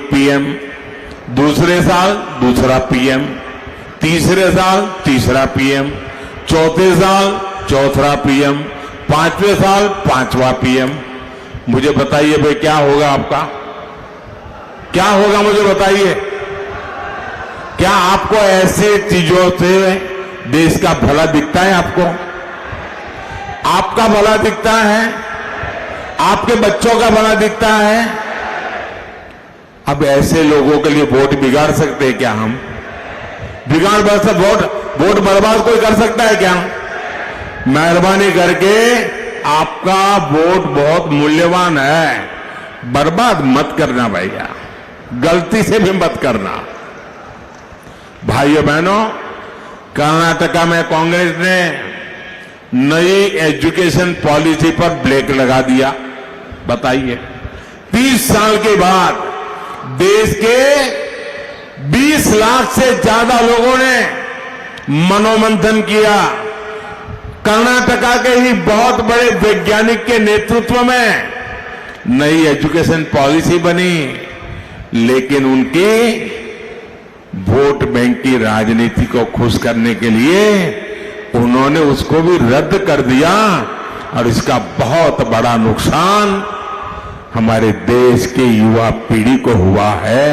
PM, दूसरे साल दूसरा पीएम, तीसरे साल तीसरा पीएम, चौथे साल चौथा पीएम, पांचवें साल पांचवा पीएम। मुझे बताइए भाई क्या होगा आपका? क्या होगा मुझे बताइए? क्या आपको ऐसे चीजों से देश का भला दिखता है? आपका भला दिखता है? आपके बच्चों का भला दिखता है? अब ऐसे लोगों के लिए वोट बिगाड़ सकते हैं क्या हम? वोट बर्बाद कोई कर सकता है क्या? मेहरबानी करके आपका वोट बहुत मूल्यवान है, बर्बाद मत करना भैया, गलती से भी मत करना। भाइयों बहनों, कर्नाटका में कांग्रेस ने नई एजुकेशन पॉलिसी पर ब्रेक लगा दिया। बताइए, 30 साल के बाद देश के 20 लाख से ज्यादा लोगों ने मनोमंथन किया। कर्नाटका के ही बहुत बड़े वैज्ञानिक के नेतृत्व में नई एजुकेशन पॉलिसी बनी, लेकिन उनकी वोट बैंक की राजनीति को खुश करने के लिए उन्होंने उसको भी रद्द कर दिया, और इसका बहुत बड़ा नुकसान हमारे देश के युवा पीढ़ी को हुआ है।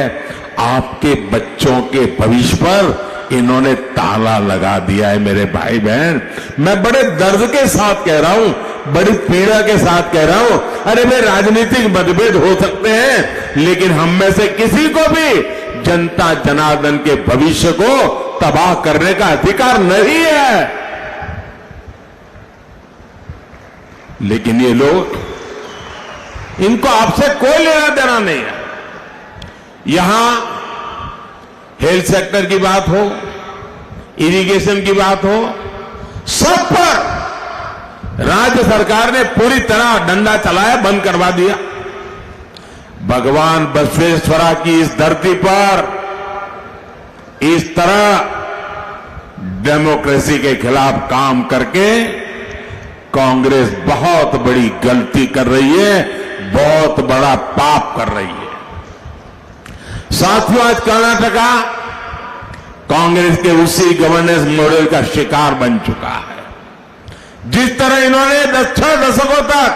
आपके बच्चों के भविष्य पर इन्होंने ताला लगा दिया है। मेरे भाई बहन, मैं बड़े दर्द के साथ कह रहा हूं, बड़ी पीड़ा के साथ कह रहा हूं। अरे भाई, राजनीतिक मतभेद हो सकते हैं, लेकिन हम में से किसी को भी जनता जनार्दन के भविष्य को तबाह करने का अधिकार नहीं है। लेकिन ये लोग, इनको आपसे कोई लेना देना नहीं है। यहां हेल्थ सेक्टर की बात हो, इरिगेशन की बात हो, सब पर राज्य सरकार ने पूरी तरह डंडा चलाया, बंद करवा दिया। भगवान बसवेश्वरा की इस धरती पर इस तरह डेमोक्रेसी के खिलाफ काम करके कांग्रेस बहुत बड़ी गलती कर रही है, बहुत बड़ा पाप कर रही है। साथियों, आज कर्नाटका कांग्रेस के उसी गवर्नेंस मॉडल का शिकार बन चुका है। जिस तरह इन्होंने 6 दशकों तक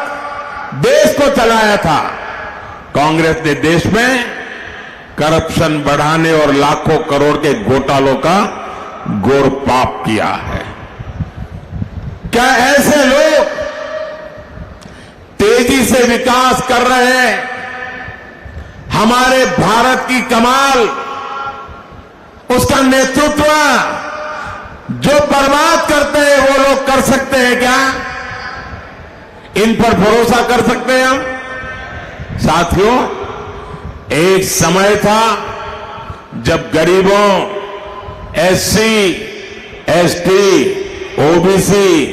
देश को चलाया था, कांग्रेस ने देश में करप्शन बढ़ाने और लाखों करोड़ के घोटालों का घोर पाप किया है। क्या ऐसे लोग तेजी से विकास कर रहे हैं? हमारे भारत की कमाल, उसका नेतृत्व जो बर्बाद करते हैं वो लोग कर सकते हैं क्या? इन पर भरोसा कर सकते हैं हम? साथियों, एक समय था जब गरीबों, एससी, एसटी, ओबीसी,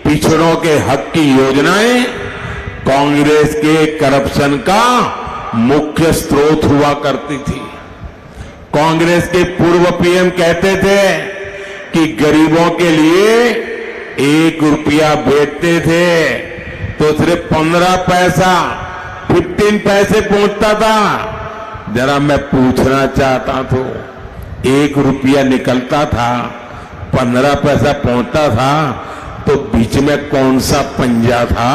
पिछड़ों के हक की योजनाएं कांग्रेस के करप्शन का मुख्य स्रोत हुआ करती थी। कांग्रेस के पूर्व पीएम कहते थे कि गरीबों के लिए 1 रुपया भेजते थे तो सिर्फ 15 पैसा, 15 पैसे पहुंचता था। जरा मैं पूछना चाहता था, 1 रुपया निकलता था, 15 पैसा पहुंचता था, तो बीच में कौन सा पंजा था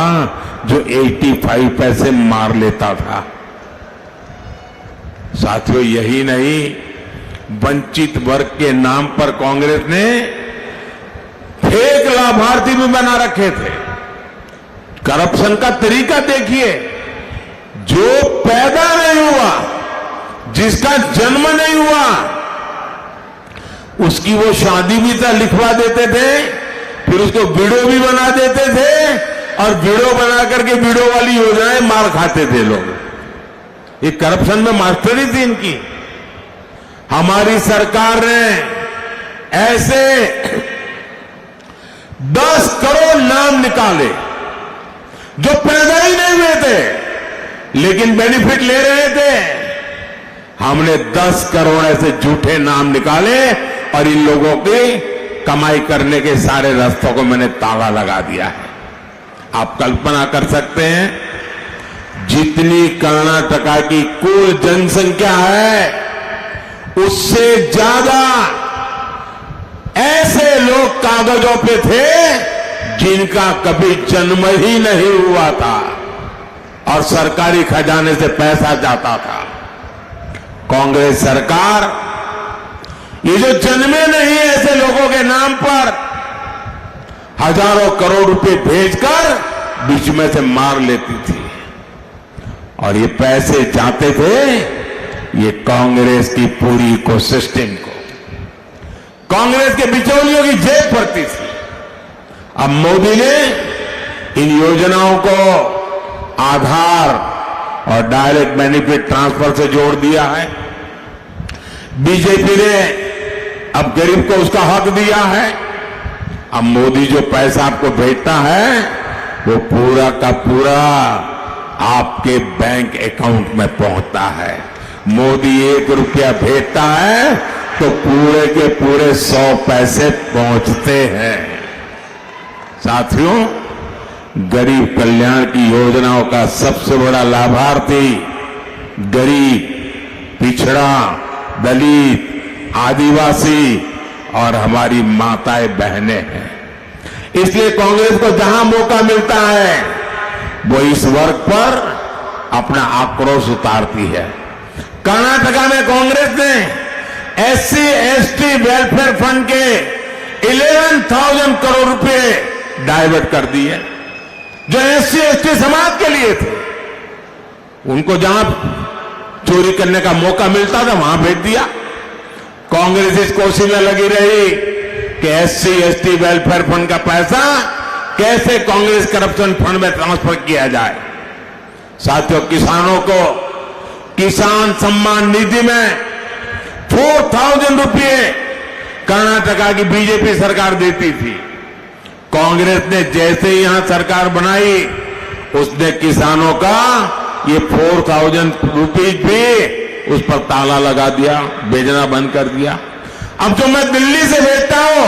जो 85 पैसे मार लेता था? साथियों, यही नहीं, वंचित वर्ग के नाम पर कांग्रेस ने फेक लाभार्थी भी बना रखे थे। करप्शन का तरीका देखिए, जो पैदा नहीं हुआ, जिसका जन्म नहीं हुआ, उसकी वो शादी भी लिखवा देते थे, फिर उसको वीडियो भी बना देते थे, और वीडियो बना करके वीडियो वाली योजनाएं मार खाते थे लोग। ये करप्शन में मास्टरी थी इनकी। हमारी सरकार ने ऐसे 10 करोड़ नाम निकाले जो पैदा ही नहीं हुए थे, लेकिन बेनिफिट ले रहे थे। हमने 10 करोड़ ऐसे झूठे नाम निकाले, और इन लोगों की कमाई करने के सारे रास्तों को मैंने ताला लगा दिया है। आप कल्पना कर सकते हैं, जितनी कर्नाटका की कुल जनसंख्या है उससे ज्यादा ऐसे लोग कागजों पे थे जिनका कभी जन्म ही नहीं हुआ था और सरकारी खजाने से पैसा जाता था। कांग्रेस सरकार ये जो जन्मे नहीं ऐसे लोगों के नाम पर हजारों करोड़ रुपए भेजकर बीच में से मार लेती थी और ये पैसे जाते थे ये कांग्रेस की पूरी इकोसिस्टम को, कांग्रेस के बिचौलियों की जेब भरती थी। अब मोदी ने इन योजनाओं को आधार और डायरेक्ट बेनिफिट ट्रांसफर से जोड़ दिया है। बीजेपी ने अब गरीब को उसका हक दिया है। अब मोदी जो पैसा आपको भेजता है वो पूरा का पूरा आपके बैंक अकाउंट में पहुंचता है। मोदी 1 रुपया भेजता है तो पूरे के पूरे 100 पैसे पहुंचते हैं। साथियों, गरीब कल्याण की योजनाओं का सबसे बड़ा लाभार्थी गरीब, पिछड़ा, दलित, आदिवासी और हमारी माताएं बहनें हैं। इसलिए कांग्रेस को जहां मौका मिलता है वो इस वर्ग पर अपना आक्रोश उतारती है। कर्नाटका में कांग्रेस ने एससी एसटी वेलफेयर फंड के 11,000 करोड़ रुपए डाइवर्ट कर दिए जो एससी एसटी समाज के लिए थे। उनको जहां चोरी करने का मौका मिलता था वहां भेज दिया। कांग्रेस इस कोशिश में लगी रही कि एससी एसटी वेलफेयर फंड का पैसा कैसे कांग्रेस करप्शन फंड में ट्रांसफर किया जाए। साथियों, किसानों को किसान सम्मान निधि में 4,000 रुपये कर्नाटका की बीजेपी सरकार देती थी। कांग्रेस ने जैसे ही यहां सरकार बनाई उसने किसानों का ये 4,000 रुपीज भी उस पर ताला लगा दिया, भेजना बंद कर दिया। अब जो मैं दिल्ली से भेजता हूं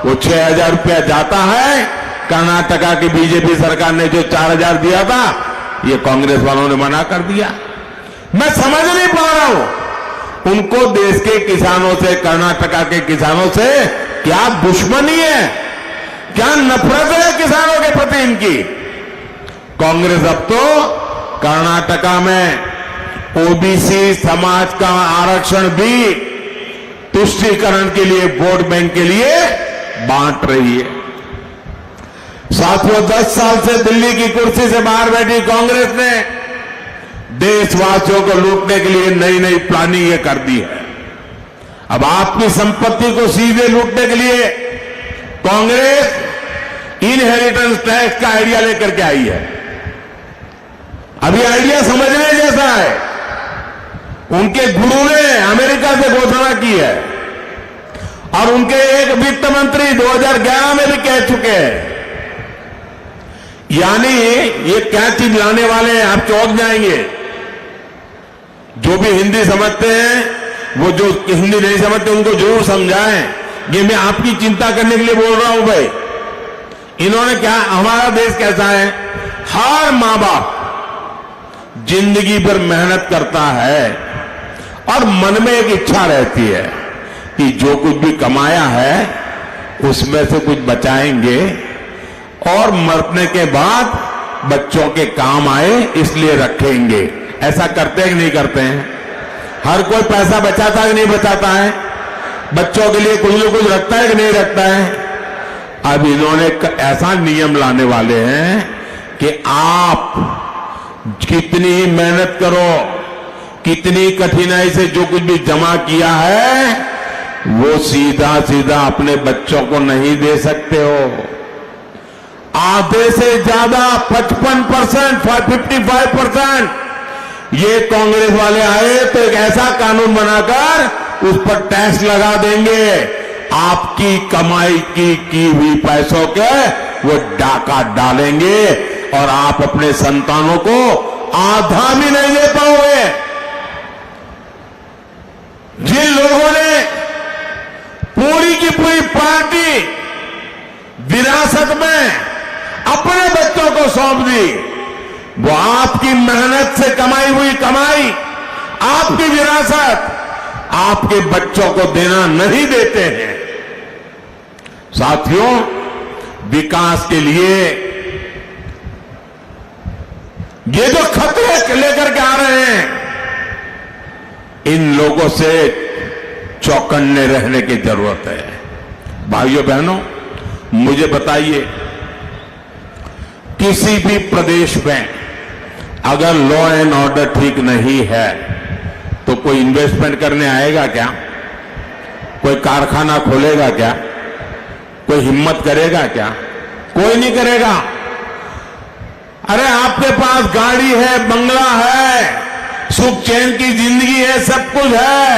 वो 6,000 रुपया जाता है। कर्नाटका की बीजेपी सरकार ने जो 4,000 दिया था ये कांग्रेस वालों ने मना कर दिया। मैं समझ नहीं पा रहा हूं उनको देश के किसानों से, कर्नाटका के किसानों से क्या दुश्मनी है, क्या नफरत है किसानों के प्रति इनकी। कांग्रेस अब तो कर्नाटका में ओबीसी समाज का आरक्षण भी तुष्टीकरण के लिए, वोट बैंक के लिए बांट रही है। साथियों, 10 साल से दिल्ली की कुर्सी से बाहर बैठी कांग्रेस ने देशवासियों को लूटने के लिए नई नई प्लानिंग ये कर दी है। अब आपकी संपत्ति को सीधे लूटने के लिए कांग्रेस इनहेरिटेंस टैक्स का आइडिया लेकर के आई है। अभी आइडिया समझने जैसा है। उनके गुरु ने अमेरिका से घोषणा की है और उनके एक वित्त मंत्री 2011 में भी कह चुके हैं। यानी ये क्या चीज लाने वाले हैं, आप चौंक जाएंगे। जो भी हिंदी समझते हैं वो जो हिंदी नहीं समझते उनको जरूर समझाएं। ये मैं आपकी चिंता करने के लिए बोल रहा हूं भाई। इन्होंने क्या, हमारा देश कैसा है, हर मां बाप जिंदगी भर मेहनत करता है और मन में एक इच्छा रहती है कि जो कुछ भी कमाया है उसमें से कुछ बचाएंगे और मरने के बाद बच्चों के काम आए इसलिए रखेंगे। ऐसा करते हैं कि नहीं करते हैं? हर कोई पैसा बचाता है कि नहीं बचाता है? बच्चों के लिए कुछ न कुछ रखता है कि नहीं रखता है? अब इन्होंने ऐसा नियम लाने वाले हैं कि आप कितनी ही मेहनत करो, कितनी कठिनाई से जो कुछ भी जमा किया है वो सीधा सीधा अपने बच्चों को नहीं दे सकते हो। आधे से ज्यादा 55%, 55% ये कांग्रेस वाले आए तो एक ऐसा कानून बनाकर उस पर टैक्स लगा देंगे। आपकी कमाई की हुई पैसों के वो डाका डालेंगे और आप अपने संतानों को आधा भी नहीं दे पाओगे। जिन लोगों ने पूरी की पूरी पार्टी विरासत में अपने बच्चों को सौंप दी, वो आपकी मेहनत से कमाई हुई कमाई, आपकी विरासत आपके बच्चों को देना नहीं देते हैं। साथियों, विकास के लिए ये जो खतरे लेकर के आ रहे हैं, इन लोगों से चौकन्ने रहने की जरूरत है। भाइयों बहनों, मुझे बताइए, किसी भी प्रदेश में अगर लॉ एंड ऑर्डर ठीक नहीं है तो कोई इन्वेस्टमेंट करने आएगा क्या? कोई कारखाना खोलेगा क्या? कोई हिम्मत करेगा क्या? कोई नहीं करेगा। अरे आपके पास गाड़ी है, बंगला है, सुख चैन की जिंदगी है, सब कुछ है,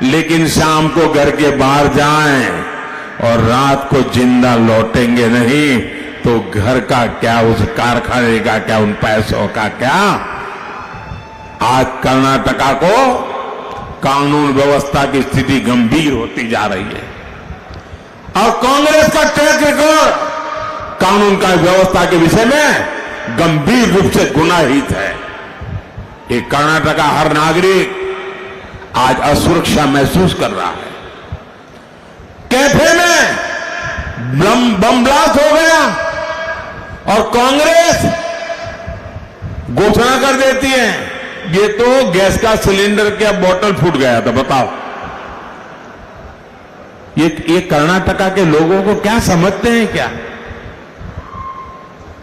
लेकिन शाम को घर के बाहर जाएं और रात को जिंदा लौटेंगे नहीं तो घर का क्या, उस कारखाने का क्या, उन पैसों का क्या? आज कर्नाटका को कानून व्यवस्था की स्थिति गंभीर होती जा रही है और कांग्रेस का ट्रैक रिकॉर्ड कानून का व्यवस्था के विषय में गंभीर रूप से गुनाहित है। ये कर्नाटका हर नागरिक आज असुरक्षा महसूस कर रहा है। कैफे में बम ब्लास्ट हो गया और कांग्रेस घोषणा कर देती है ये तो गैस का सिलेंडर का बोतल फूट गया था। बताओ, ये कर्नाटका के लोगों को क्या समझते हैं?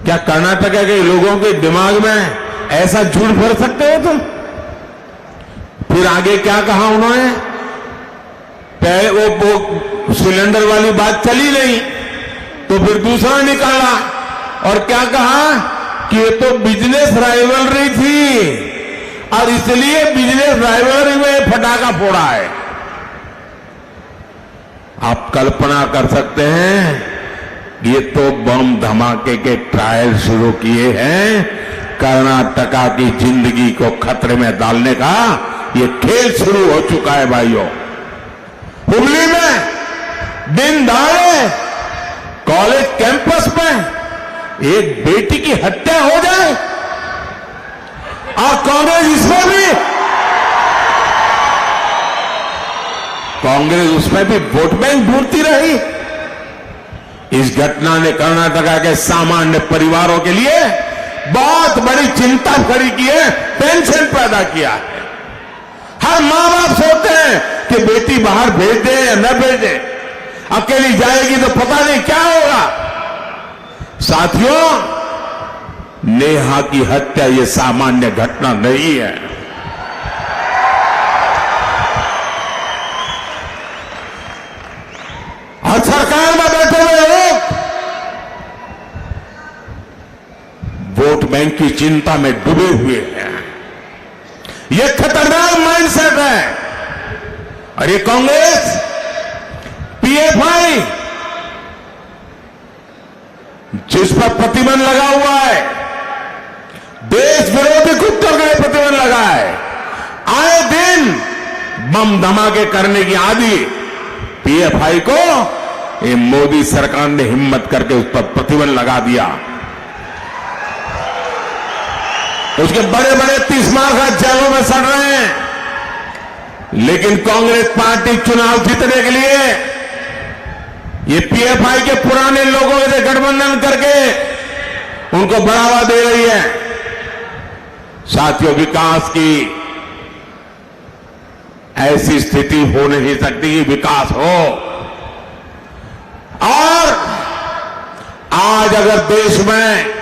क्या कर्नाटका के लोगों के दिमाग में ऐसा झूठ भर सकते हो तुम? फिर आगे क्या कहा उन्होंने? पहले वो सिलेंडर वाली बात चली नहीं तो फिर दूसरा निकाला और क्या कहा कि ये तो बिजनेस राइवलरी थी और इसलिए बिजनेस राइवलरी में फटाका फोड़ा है। आप कल्पना कर सकते हैं, ये तो बम धमाके के ट्रायल शुरू किए हैं। कर्नाटका की जिंदगी को खतरे में डालने का ये खेल शुरू हो चुका है। भाइयों, हुबली में दिन दहाड़े कॉलेज कैंपस में एक बेटी की हत्या हो जाए और कांग्रेस उसमें भी वोट बैंक ढूंढती रही। इस घटना ने कर्नाटका के सामान्य परिवारों के लिए बहुत बड़ी चिंता खड़ी की है, टेंशन पैदा किया है। हर मां बाप सोचते हैं कि बेटी बाहर भेज दे या न भेज दे, अकेली जाएगी तो पता नहीं क्या होगा। साथियों, नेहा की हत्या ये सामान्य घटना नहीं है। और सरकार में बैठे हुए लोग वोट बैंक की चिंता में डूबे हुए हैं। ये खतरनाक माइंडसेट है और ये कांग्रेस, पीएफआई जिस पर प्रतिबंध लगा हुआ है, देश विरोधी गुप्तों का प्रतिबंध लगा है, आए दिन बम धमाके करने की आदि पीएफआई को ये मोदी सरकार ने हिम्मत करके उस पर प्रतिबंध लगा दिया। उसके बड़े बड़े 30 मार्का जेलों में सड़ रहे हैं, लेकिन कांग्रेस पार्टी चुनाव जीतने के लिए ये पीएफआई के पुराने लोगों से गठबंधन करके उनको बढ़ावा दे रही है। साथियों, विकास की ऐसी स्थिति हो नहीं सकती कि विकास हो। और आज अगर देश में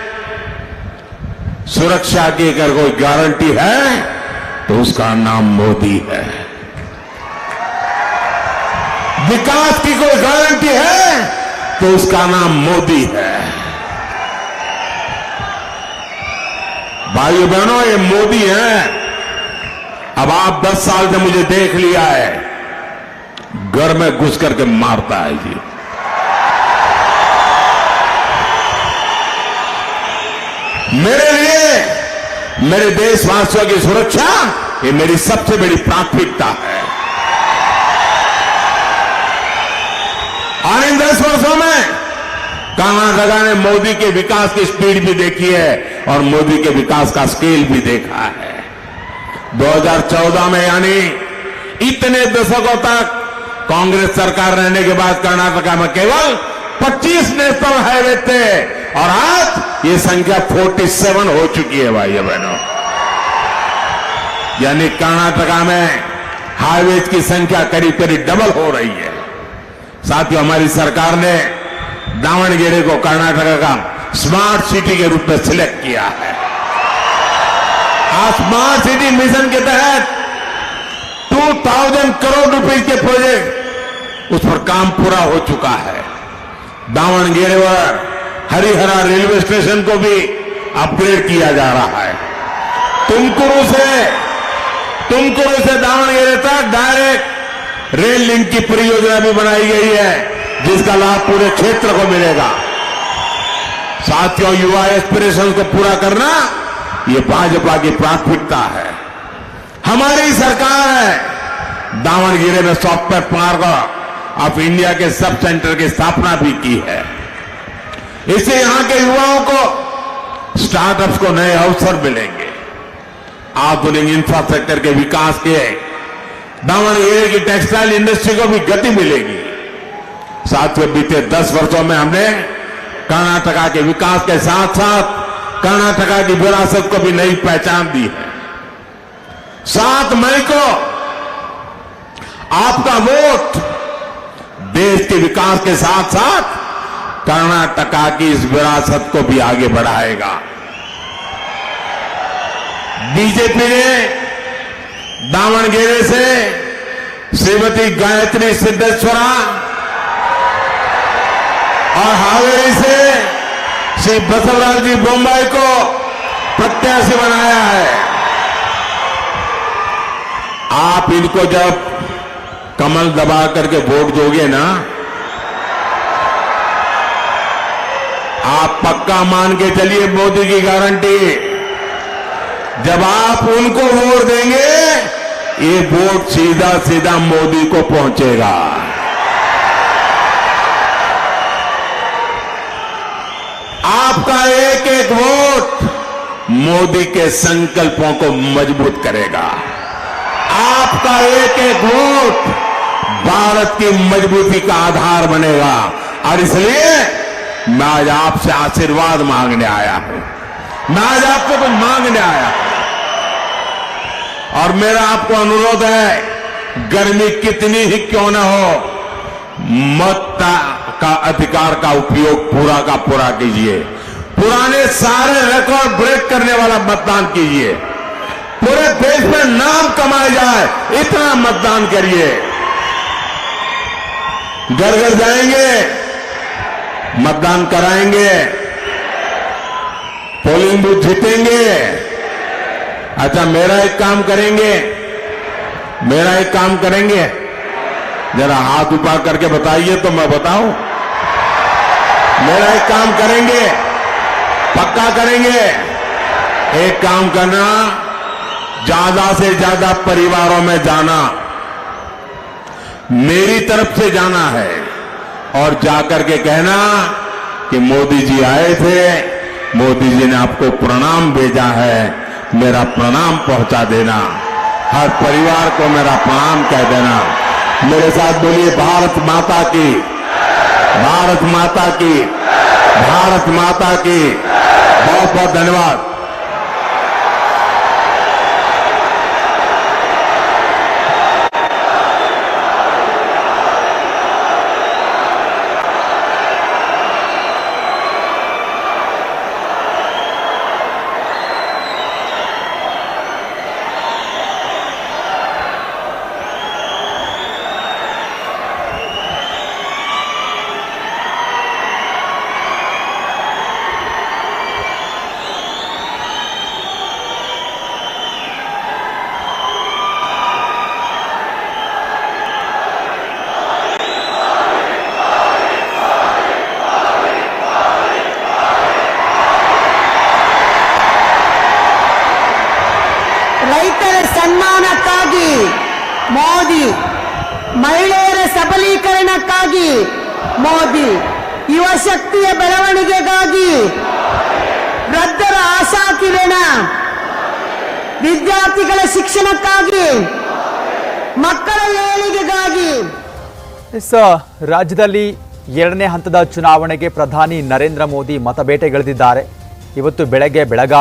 सुरक्षा की अगर कोई गारंटी है तो उसका नाम मोदी है। विकास की कोई गारंटी है तो उसका नाम मोदी है। भाइयों बहनों, ये मोदी है। अब आप 10 साल से मुझे देख लिया है, घर में घुस करके मारता है जी। मेरे लिए, मेरे देशवासियों की सुरक्षा ये मेरी सबसे बड़ी प्राथमिकता है। और इन 10 वर्षों में कर्नाटका ने मोदी के विकास की स्पीड भी देखी है और मोदी के विकास का स्केल भी देखा है। 2014 में यानी इतने दशकों तक कांग्रेस सरकार रहने के बाद कर्नाटका में केवल 25 नेशनल हाईवे थे और आज ये संख्या 47 हो चुकी है भाइयों बहनों। यानी कर्नाटका में हाईवेज की संख्या करीब करीब डबल हो रही है। साथियों, हमारी सरकार ने दावणगेरे को कर्नाटका का स्मार्ट सिटी के रूप में सिलेक्ट किया है। आज स्मार्ट सिटी मिशन के तहत 2000 करोड़ रुपए के प्रोजेक्ट उस पर काम पूरा हो चुका है। दावणगेरे पर हरिहरा रेलवे स्टेशन को भी अपग्रेड किया जा रहा है। तुमकुरू से दावणगेरे तक डायरेक्ट रेल लिंक की परियोजना भी बनाई गई है, जिसका लाभ पूरे क्षेत्र को मिलेगा। साथियों, युवा एस्पिरेशन को पूरा करना ये भाजपा की प्राथमिकता है। हमारी सरकार है दावणगेरे में सॉफ्टवेयर पार्क ऑफ इंडिया के सब सेंटर की स्थापना भी की है। इससे यहां के युवाओं को स्टार्टअप्स को नए अवसर मिलेंगे। आधुनिक इंफ्रास्ट्रक्चर के विकास के दावणगेरे की टेक्सटाइल इंडस्ट्री को भी गति मिलेगी। साथियों, बीते 10 वर्षों में हमने कर्नाटका के विकास के साथ साथ कर्नाटका की विरासत को भी नई पहचान दी है। 7 मई को आपका वोट देश के विकास के साथ साथ कर्नाटका की इस विरासत को भी आगे बढ़ाएगा। बीजेपी ने दावणगेरे से श्रीमती गायत्री सिद्धेश्वरा और हावेरी से श्री बसवराज जी बोम्बाई को प्रत्याशी बनाया है। आप इनको जब कमल दबा करके वोट दोगे ना, आप पक्का मान के चलिए, मोदी की गारंटी, जब आप उनको वोट देंगे ये वोट सीधा सीधा मोदी को पहुंचेगा। आपका एक एक वोट मोदी के संकल्पों को मजबूत करेगा। आपका एक एक वोट भारत की मजबूती का आधार बनेगा। और इसलिए मैं आज आपसे आशीर्वाद मांगने आया हूं। मैं आज आपसे कुछ मांगने आया हूं और मेरा आपको अनुरोध है, गर्मी कितनी ही क्यों न हो, मत का अधिकार का उपयोग पूरा का पूरा कीजिए। पुराने सारे रिकॉर्ड ब्रेक करने वाला मतदान कीजिए। पूरे देश में नाम कमाया जाए इतना मतदान करिए। घर घर जाएंगे, मतदान कराएंगे, पोलिंग बूथ जीतेंगे। अच्छा, मेरा एक काम करेंगे, जरा हाथ ऊपर करके बताइए तो मैं बताऊं। मेरा एक काम करेंगे, पक्का करेंगे। एक काम करना, ज्यादा से ज्यादा परिवारों में जाना, मेरी तरफ से जाना है और जाकर के कहना कि मोदी जी आए थे, मोदी जी ने आपको प्रणाम भेजा है, मेरा प्रणाम पहुंचा देना। हर परिवार को मेरा प्रणाम कह देना। मेरे साथ बोलिए, भारत माता की, भारत माता की, भारत माता की। बहुत बहुत धन्यवाद। ರೈತರ ಸನ್ಮಾನಕ್ಕಾಗಿ ಮೋದಿ, ಮಹಿಳೆಯರ ಸಬಲೀಕರಣಕ್ಕಾಗಿ ಮೋದಿ, ಯುವ ಶಕ್ತಿಯ ಬೆಳವಣಿಗೆಗಾಗಿ, ವೃದ್ಧರ ಆಶಾ ಕಿರಣ, ವಿದ್ಯಾರ್ಥಿಗಳ ಶಿಕ್ಷಣಕ್ಕಾಗಿ, ಮಕ್ಕಳ ಏಳಿಗೆಗಾಗಿ. ರಾಜ್ಯದಲ್ಲಿ ಎರಡನೇ ಹಂತದ ಚುನಾವಣೆಗೆ ಪ್ರಧಾನಿ ನರೇಂದ್ರ ಮೋದಿ ಮತಬೇಟೆಗಿಳಿದಿದ್ದಾರೆ. ಇವತ್ತು ಬೆಳಗ್ಗೆ ಬೆಳಗಾವಿ